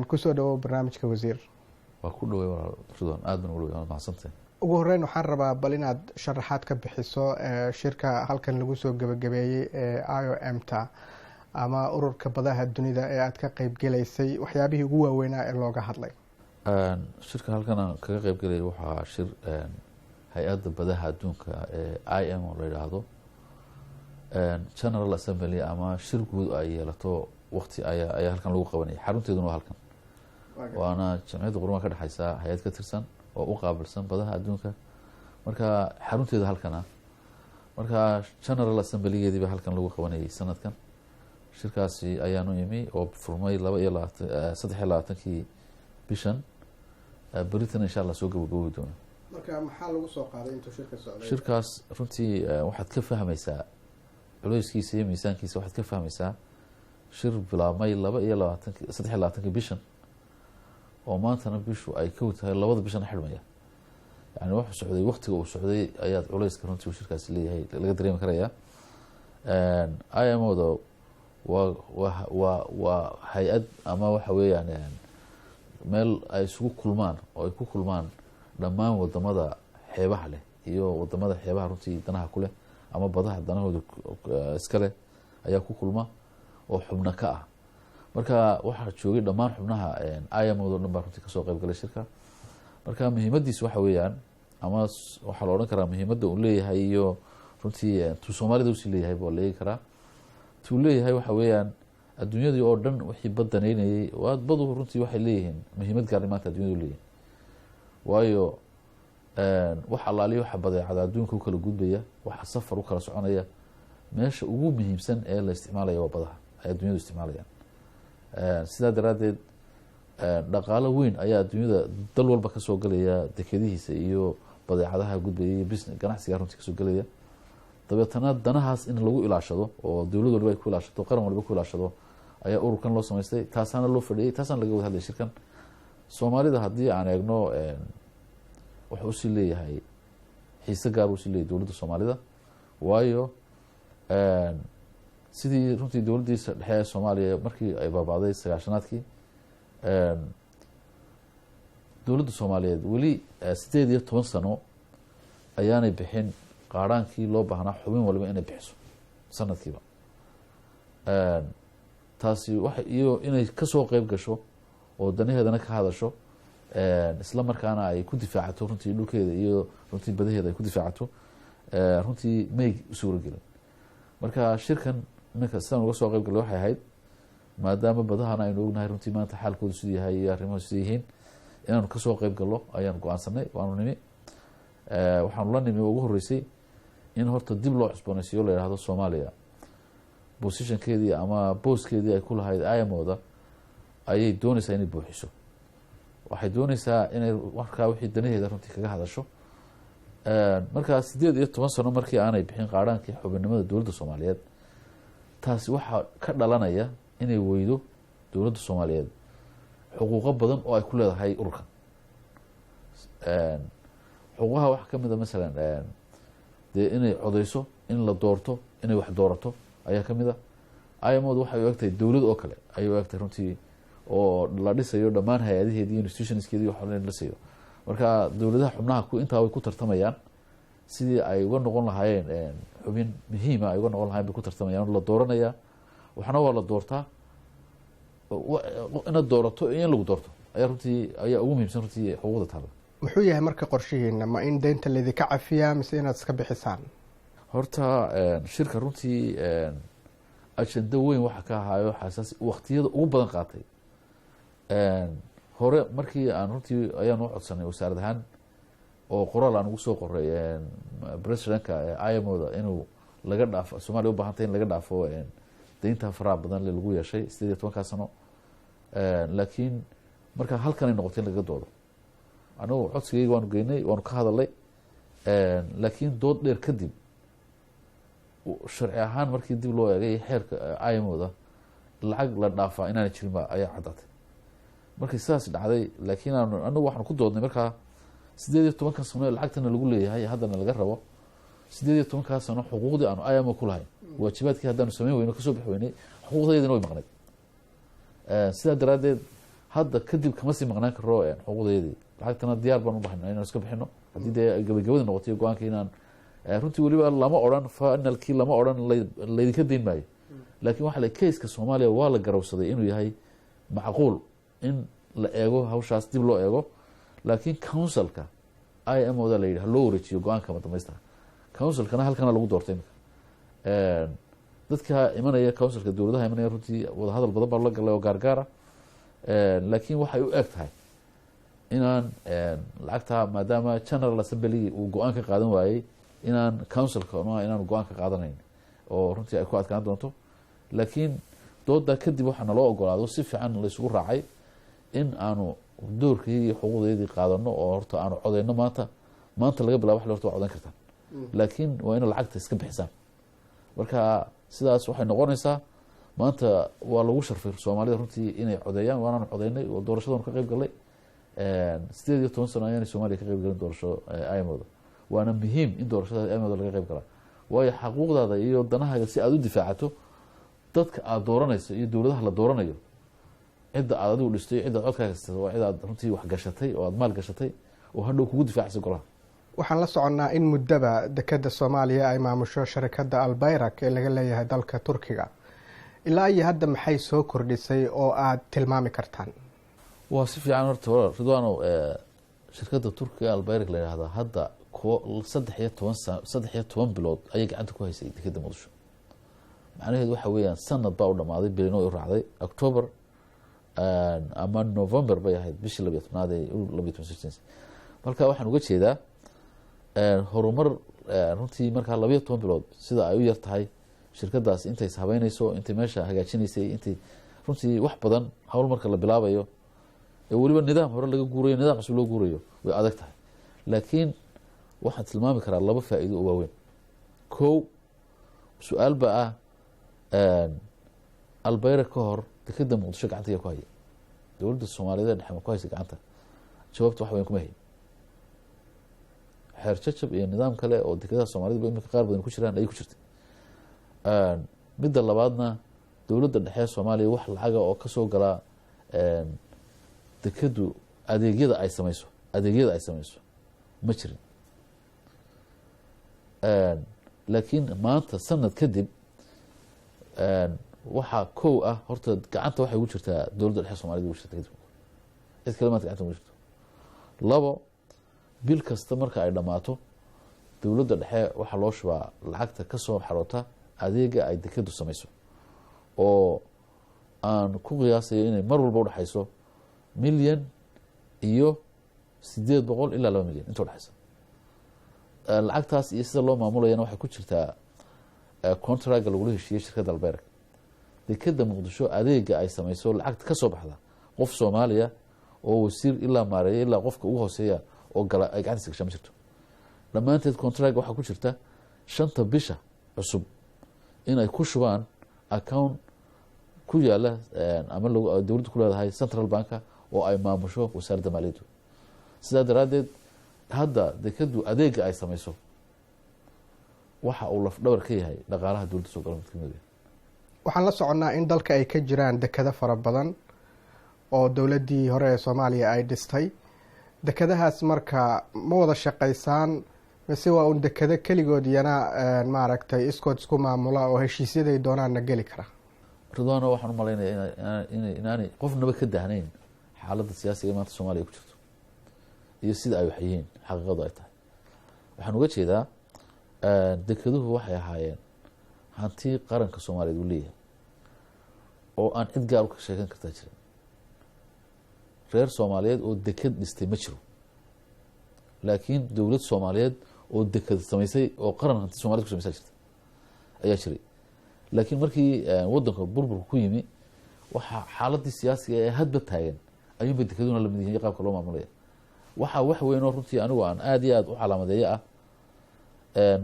kusoo dhawo barnaamijka wasiir. waa ku dhaway Ridwan aad baan ugu dhaway mahadsantahay. ugu horeyn waxaan rabaa bal inaad sharaxaad ka bixiso shirka halkan lagu soo gabagabeeyay IOM-ta ama ururka badaha dunida ee aad ka qayb galaysay waxyaabihii ugu waaweynaa ee looga hadlay. shirka halkan aan kaga qayb galay waxaa shir hay-adda badaha adduunka ee IM oo la yiraahdo General Assembly ama shir guud ay yeelato waqti ayaa halkan lagu qabanayay xarunteeduna waa halkan waana jamciyadda qurumaha ka dhaxaysa hay-ad ka tirsan oo u qaabilsan badaha adduunka marka xarunteeda halkan ah marka General Assembly-geedii baa halkan lagu qabanayay sanadkan shirkaasi ayaanu yimi oo furmay 23 bishan Britain insha Allah soo gabagaboobi doona. marka maxaa lagu soo qaaday intuu shirka socday? shirkaas runtii waxaad ka fahmaysaa culayskiisa iyo miisaankiisa waxaad ka fahmaysaa shir bilaabmay 23 bishan oo maantana bishu ay ka tahay 2 bishan xidhmaya yani wuxuu socday waqtiga uu socday ayaad culayska runtii shirkaas leeyahay laga dareemi karaya IMO waa hay-ad ama waxa weeyaan meel ay isugu kulmaan oo ay ku kulmaan dhammaan wadamada xeebaha leh iyo wadamada xeebaha runtii danaha ku leh ama badaha danahooda iska leh ayaa ku kulma oo xubno ka ah marka waxaa joogay dhammaan xubnaha IMO dhan baa runtii kasoo qayb galay shirka marka muhiimadiisu waxa weeyaan ama waxaa la odhan karaa muhiimadda uu leeyahay iyo runtii tuu Soomaalida usii leeyahay baa leegi karaa tuu leeyahay waxa weeyaan adduunyadii oo dhan wixii badanaynayay badu runtii waxay leeyihiin muhiimad gaar maanta adduunyadu leeyihiin waayo waxa allaaliyo waxa badeecada adduunka u kala gudbaya waxa safar u kala soconaya meesha ugu muhiimsan ee la isticmaalayo waa badaha ay adduunyadu isticmaalayaan sidaa daraadeed dhaqaalo weyn ayaa adduunyada dal walba kasoo galaya dekedihiisa iyo badeecadaha gudbaya iyo business ganacsiga runtii kasoo galaya dabeetana danahaas in lagu ilaashado oo dawlad walba ay ku ilaashato qaran walba ku ilaashado ayaa ururkan loo samaystay taasaana loo fadhiyay taasaan laga wada hadlay shirkan Soomaalida haddii aan eegno wuxuu usii leeyahay xiise gaar usii leeyahay dowladda Soomaalida waayo sidii runtii dowladdiisa dhexe ee Soomaaliya markii ay baabaaday 90-aadkii dowladda Soomaaliyeed weli 18 sano ayaanay bixin qaaraankii loo baahnaa xubin walba inay bixiso sanadkiiba taasi waxa iyo inay kasoo qayb gasho oo danaheedana ka hadasho isla markaana ay ku difaacato runtii dhulkeeda iyo runtii badaheeda ay ku difaacato runtii may suura gelin marka shirkan ninka sidaan uga soo qayb galay waxay ahayd maadaama badahana aynu ognahay runtii maanta xaalkoodu siduu yahay iyo arrimuhu siduu yihiin inaanu kasoo qayb gallo ayaan go-aansanay waanu nimi waxaanu la nimi ugu horreysay in horta dib loo cusboonaysiiyo la yidhaahdo Soomaaliya positionkeedii ama booskeedii ay ku lahayd IMO-da ayay doonaysaa inay buuxiso waxay doonaysaa inay markaa wixii danaheeda runtii kaga hadasho markaa 18 sano markii aanay bixin qaaraankii xubinimada dowladda Soomaaliyeed taasi waxaa ka dhalanaya inay weydo dowladda Soomaaliyeed xuquuqo badan oo ay ku leedahay ururkan xuquuqaha waxa ka mid ah masalan dee inay codeyso in la doorto inay wax doorato ayaa ka mid ah IMO-du waxay u egtahay dowlad oo kale ayay u egtahay runtii oo la dhisayo dhammaan hay-adaheedii institutionskeedii wax la dhisayo marka dowladaha xubnaha intaa way ku tartamayaan sidii ay uga noqon lahaayeen xubin muhiima ay uga noqon lahaayeen bay ku tartamayaan la dooranaya waxna waa la doortaa inaad doorato iyo in lagu doorto ayaa runtii ayaa ugu muhiimsan runtii xuquuqda taala. muxuu yahay marka qorshihiina ma in deynta laydinka cafiyaa mise inaad iska bixisaan? horta shirka runtii ajenda weyn waxa ka ahaayo xasaasi waqtiyada ugu badan qaatay hore markii aan runtii ayaan u codsanay wasaarad ahaan oo qoraal aan ugu soo qoray presidentka IMO-da inuu laga dhaafo Soomaaliya u baahantay in laga dhaafo deynta faraha badan lagu yeeshay 18 sano laakiin marka halkan ay noqotay in laga doodo anagu codsigayga waanu geynay waanu ka hadalay laakiin dood dheer kadib sharci ahaan markii dib loo eegay xeerka IMO-da lacag la dhaafaa inaanay jirin ba ayaa caddaatay markii sidaas dhacday laakiin anagu waxaan ku doodnay markaa 18 sano lacagtana lagu leeyahay haddana laga rabo 18 sano xuquuqdii aanu IMO ku lahayn waajibaadkii haddaanu samayn weyno kasoo bixi weynay xuquuqdeedina way maqnayd sidaa daraadeed hadda kadib kama sii maqnaan karo xuquuqdeedii lacagtana diyaar baan u baxnaa inaan iska bixino haddii dee gabagabada noqotayo go-aanka inaan runtii weliba lama odhan finalkii lama odhan laydinka dayn maayo laakiin waxa la kayska soomaaliya waa la garawsaday inuu yahay macquul in la eego hawshaas dib loo eego laakiin councilka i m oda la yidhi haloo wareejiyo go-aanka madamaystira councilkana halkana lagu doortay imika dadka imanaya councilka dowladaha imanaya runtii wadahadal badan baa la galay oo gaargaara laakiin waxay u eg tahay inaan lacagta maadaama general assembly uu go-aan ka qaadan waayey inaan councilka inaan go-aan ka qaadanayn oo runtii ay ku adkaan doonto laakiin dooda kadib waxaa naloo ogolaado si fiican laysugu raacay in aanu doorkii iyo xuquuqdeedii qaadano oo horta aanu codeyno maanta laga bilaba horta waa codan kartaan laakiin waa ina lacagta iska bixisaan marka sidaas waxay noqonaysaa maanta waa lagu sharfay soomaalida runtii inay codeeyaan waanaanu codeynay oo doorashadanu ka qeyb galnay 18 sano ayaanay soomaaliya ka qeyb galin doorasho imooda waana muhiim in doorashada imooda laga qeyb galaa waayo xaquuqdaada iyo danahaaga si aada u difaacato dadka aada dooranayso iyo dowladaha la dooranayo cidda aad adigu dhistay cidda aad codkaa haysatay waa cid aad runtii wax gashatay oo aada maal gashatay oo hadhow kugu difaacaysa golaha waxaan la soconnaa in muddaba dekeda soomaaliya ay maamusho sharikadda albayrak ee laga leeyahay dalka turkiga ilaa iyo hadda maxay soo kordhisay oo aada tilmaami kartaan waa si fiican horta ridwaanow shirkadda turkiga albayrak la yidhahdaa hadda 13 bilood ayay gacanta ku haysay dekeda muqdisho macnaheedu waxa weeyaan sanad baa u dhamaaday bilino u raacday october ama november bay ahayd bishii 12 marka waxaan uga jeedaa horumar runtii markaa 12 bilood sida ay u yar tahay shirkadaas intay habeynayso intay meesha hagaajinaysay intay runtii wax badan hawl marka la bilaabayo weliba nidaam hore laga guurayo nidaam cusub loo guurayo way adag tahay laakiin waxaan tilmaami karaa laba faa'iido oo waaweyn kow su-aal baa albayrak ka hor dekeda muqdisho gacanta yaa ku haya dowladda soomaaliyeed dhexe ma ku haysa gacanta jawaabta wax weyn kuma hayn xeer jajab iyo nidaam kale oo dekedaha soomaaliyed imika qaar badan ku jiraan ayay ku jirtay midda labaadna dowladda dhexe soomaaliya wax lacaga oo kasoo galaa dekedu adeegyada ay samayso ma jirin laakiin maanta sanad kadib waxaa kow ah horta gacanta waxay ugu jirtaa dowladda dhexe soomaaliyed ugu jirta cid kale maanta gacanta ugu jirto labo bil kasta marka ay dhammaato dowladda dhexe waxaa loo shubaa lacagta kasoo xaroota adeega ay dekedu samayso oo aan ku qiyaasayo inay mar walba udhexayso 1,000,000 iyo 800 ilaa 2 milyan inta udhexaysa lacagtaas iyo sida loo maamulayana waxay ku jirtaa contracga lagula heshiiyey shirkadda albayrak dekeda muqdisho adeega ay samayso lacagta kasoo baxda qof soomaaliya oo wasiir ilaa maareeya ilaa qofka ugu hooseeya oo gala ay gacantiisa gashaa ma jirto dhammaanteed contract waxaa ku jirta 5 bisha cusub inay ku shubaan account ku yaala ama dowladda ku leedahay central banka oo ay maamusho wasaaradda maaliyaddu sidaa daraaddeed hadda dekedu adeega ay samayso waxa uu laf dhabar ka yahay dhaqaalaha dowladda soo gala mid kamid waxaan la soconnaa in dalka ay ka jiraan dekado fara badan oo dowladdii hore ee soomaaliya ay dhistay dekadahaas marka ma wada shaqaysaan mise waa un dekado keligood iyana maaragtay iskood isku maamula oo heshiisyaday doonaanna geli kara ridwaano waxaan u malaynaya inaanay qofnaba ka dahnayn xaaladda siyaasiga maanta soomaaliya ku jirto iyo sida ay wax yihiin xaqiiqadu ay tahay waxaan uga jeedaa dekeduhu waxay ahaayeen hanti qaranka soomaaliyeed uu leeyahay oo aan cid gaar u ka sheegan kartaa jirin reer soomaaliyeed oo deked dhistay ma jiro laakiin dowlad soomaaliyeed oo deked samaysay oo qaran hanti somaliyed ku samaysaa jirta ayaa jiray laakiin markii wadanka burburka ku yimi waxaa xaaladii siyaasiga ee hadba taagan ayuunbay dekeduna lamid yihiin qaabka loo maamulaya waxaa wax weyn oo runtii anigu aan aada iyo aada u calaamadeeyo ah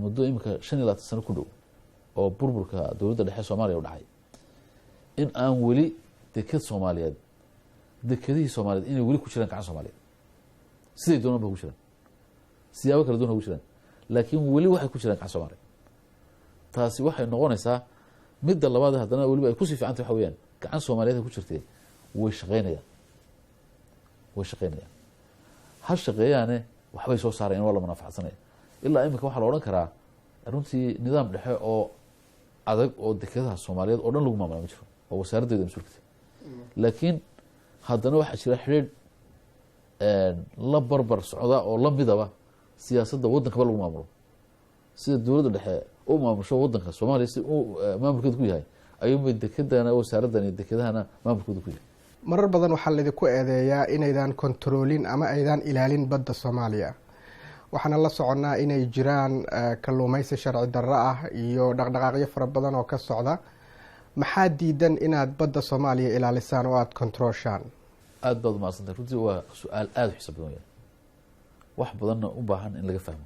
muddo imika 25 sano ku dhow oo burburka dowladda dhexe soomaaliya u dhacay in aan weli deked soomaaliyeed dekedihii soomaaliyeed inay weli ku jiraan gacan soomaaliyeed siday doonaan ba ku jiraan siyaabo kala duwan ha ku jiraan laakiin weli waxay ku jiraan gacan soomaaliyeed taasi waxay noqonaysaa midda labaad haddana weliba ay kusii fiicantay waxa weyaan gacan soomaaliyeed ay ku jirtee way shaqaynayaan way shaqeynayaan ha shaqeeyaane waxbay soo saarayaan waa la manafacsanaya ilaa imika waxaa la odhan karaa runtii nidaam dhexe oo adag oo dekedaha soomaaliyeed oo dhan lagu maamula ma jiro oo wasaaraddeeda mas-uulka laakiin haddana waxaa jira xidhiidh la barbar socda oo la midaba siyaasadda waddankaba lagu maamulo sida dowladda dhexe u maamusho waddanka soomaaliya si uu maamulkeeda ku yahay ayuunbay dekedana wasaaraddan iyo dekedahana maamulkooda ku yahay marar badan waxaa laydinku eedeeyaa inaydan kontaroolin ama aydan ilaalin badda soomaaliya waxaana la soconnaa inay jiraan kalluumaysi sharci darro ah iyo dhaqdhaqaaqyo fara badan oo ka socda maxaa diidan inaad badda soomaaliya ilaalisaan oo aada kontarooshaan aada baad umaadsantahay runtii waa su-aal aada u xiisa badan waya wax badanna u baahan in laga fahmo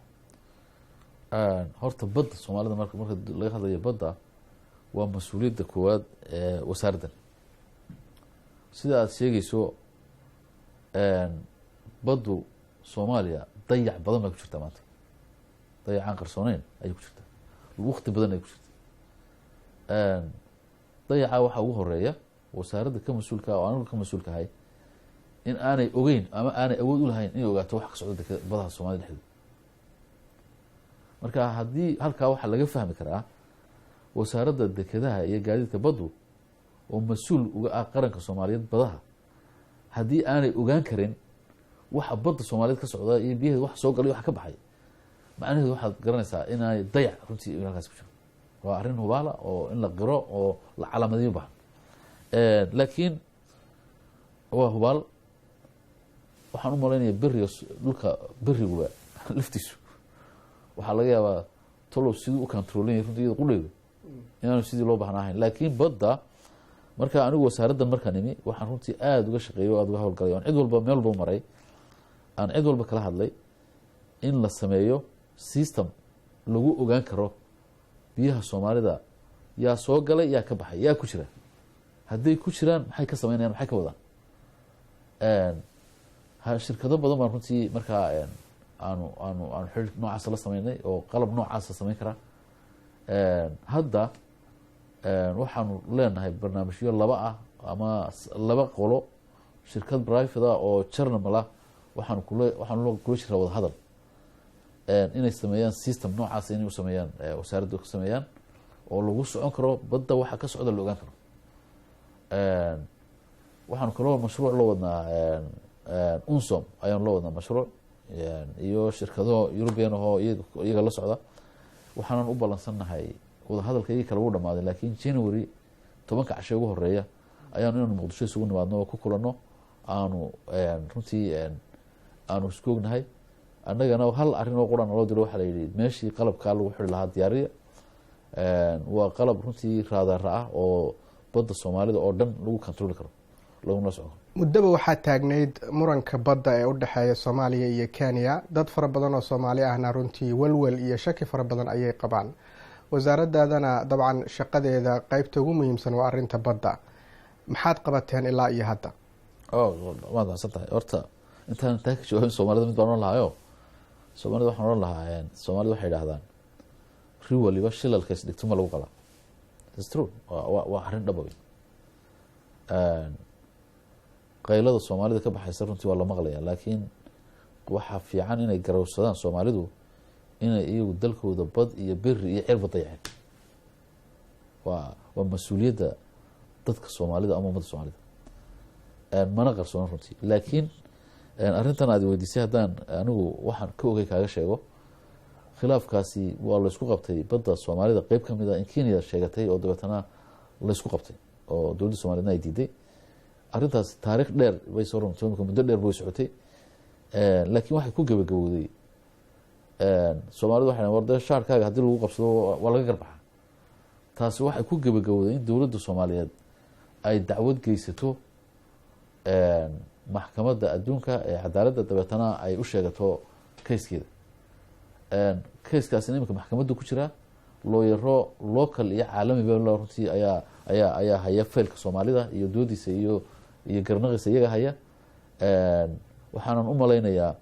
horta badda soomaalida marka laga hadlayo badda waa mas-uuliyadda koowaad ee wasaaraddan sida aada sheegayso baddu soomaaliya dayac badan baa ku jirtaa maanta dayacaan qarsooneyn ayay ku jirtaa wakti badan ay ku jirta dayacaa waxaa ugu horeeya wasaaradda ka mas-uulka oo anigu ka mas-uulka ahay in aanay ogeyn ama aanay awood u lahayn inay ogaato wax ka socdo badaha soomaalida dhexdeeda marka haddii halkaa waxaa laga fahmi karaa wasaaradda dekedaha iyo gaadiidka baddu oo mas-uul uga ah qaranka soomaaliyeed badaha haddii aanay ogaan karin waxa badda soomaaliyeed ka socda iyo biyaheeda wax soo galay wax ka baxay macnaheedu waxaad garanaysaa inaanay dayac runtii halkaas ku jiro waa arrin hubaala oo in la qiro oo la calaamadiyo bahan laakiin waa hubaal waxaan u malaynaya beriga dhulka beriguba laftiisu waxaa laga yaabaa tolow siduu u controlin runtii iyada qudheyda inaanu sidii loo baahnaa ahayn laakiin badda marka anigu wasaaraddan markaan imi waxaan runtii aada uga shaqeeyo o aada uga hawlgalay aan cid walba meel walba maray aan cid walba kala hadlay in la sameeyo system lagu ogaan karo biyaha soomaalida yaa soo galay yaa ka baxay yaa ku jira hadday ku jiraan maxay ka sameynayaan maxay ka wadaan shirkado badan baan runtii markaa aanu xidhiir noocaasa la sameynay oo qalab noocaasa sameyn karaa hadda waxaanu leenahay barnaamijyo laba ah ama laba qolo shirkad private ah oo journal ah waxaanu kula jiraa wada hadal inay sameeyaan system noocaas inay u sameeyaan wasaaradda ka sameeyaan oo lagu socon karo badda waxa ka socda la ogaan karo waxaanu kaloo mashruuc loo wadnaa unsom ayaanu loo wadnaa mashruuc iyo shirkado European ahoo iyaga la socda waxaanan u ballansannahay wada hadalka iyagii kale wuu dhamaaday laakiin January 10 casho ugu horeeya ayaanu inaanu muqdisho isugu nimaadno oo ku kulanno aanu runtii aanu isku ognahay annagana hal arrin oo quran loo diro waxa la yidhi meeshii qalabkaa lagu xidhi lahaa diyaariya waa qalab runtii raadaara ah oo badda soomaalida oo dhan lagu controli karo laguna socdo muddaba waxaa taagnayd muranka badda ee u dhexeeya Soomaaliya iyo Kenya dad fara badan oo Soomaali ahna runtii walwal iyo shaki fara badan ayay qabaan wasaaraddaadana dabcan shaqadeeda qaybta ugu muhiimsan waa arrinta badda maxaad qabateen ilaa iyo hadda waad mahadsantahay horta intaan taa ka jawaabin soomaalida mid baan oran lahayo soomaalida waxaan oran lahaa soomaalida waxay idhahdaan ri waliba shilalkaas dhigto ma lagu qalaa it's true waa arrin dhaba weyn qaylada soomaalida ka baxaysa runtii waa la maqlaya laakiin waxaa fiican inay garowsadaan soomaalidu inay iyagu dalkooda bad iyo beri iyo cirba dayaceen waa mas-uuliyadda dadka soomaalida ama ummadda soomaalida mana qarsoona runtii laakiin arrintan aad weydiisay haddaan anigu waxaan ka ogay kaaga sheego khilaafkaasi waa laysku qabtay badda soomaalida qeyb ka mid a in Kenya sheegatay oo dabeetana laysku qabtay oo dowladda soomaaliyadna ay diiday arrintaas taariikh dheer bay soo runtii muddo dheer bay socotay laakiin waxay ku gabagabowday soomaalidu waxay warda shaarkaaga haddii lagu qabsado waa laga garbaxa taasi waxay ku gabagabowday in dowladda soomaaliyeed ay dacwad geysato maxkamadda adduunka ee cadaaladda dabeetana ay u sheegato kayskeeda kayskaasina iminka maxkamadda ku jira looyaro local iyo caalamiba runtii ayaa haya faylka soomaalida iyo doodiisa iyo garnaqiisa iyaga haya waxaanan u malaynayaa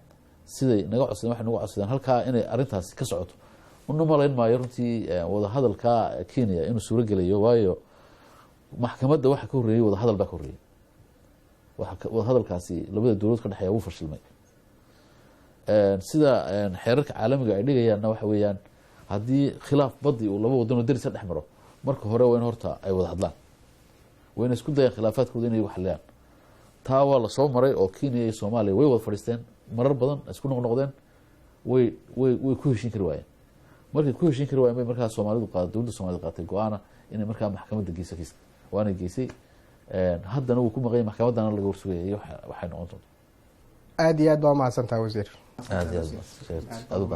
siday naga codsadeen waxay naga codsadeen halkaa inay arrintaasi ka socoto una malayn maayo runtii wada hadalka Kenya inuu suuro gelayo waayo maxkamadda waxa ka horreeyay wada hadal baa ka horreeyay wadahadalkaasi labada dowladood ka dhexeeya wuu fashilmay. sida xeerarka caalamiga ay dhigayaanna waxa weeyaan haddii khilaaf badi uu laba wadanoo deris ka dhex maro marka hore waa in horta ay wada hadlaan, wayna isku dayaan khilaafaadkooda inay waxaliyaan. taa waa lasoo maray oo Kenya iyo Soomaaliya way wada fadhiisteen marar badan, isku noqnoqdeen, way ku heshiin kari waayeen. markay ku heshiin kari waayeen bay markaa Soomaalidu dowladda Soomaalida qaatay go-aana inay markaa maxkamadda geyso kiiska, waana geysay. haddana wuu ku maqanyay maxkamaddana laga warsugayay waxay noqon doonto. aad iyo aad baa umahadsantaha wasiir. aad iyo aad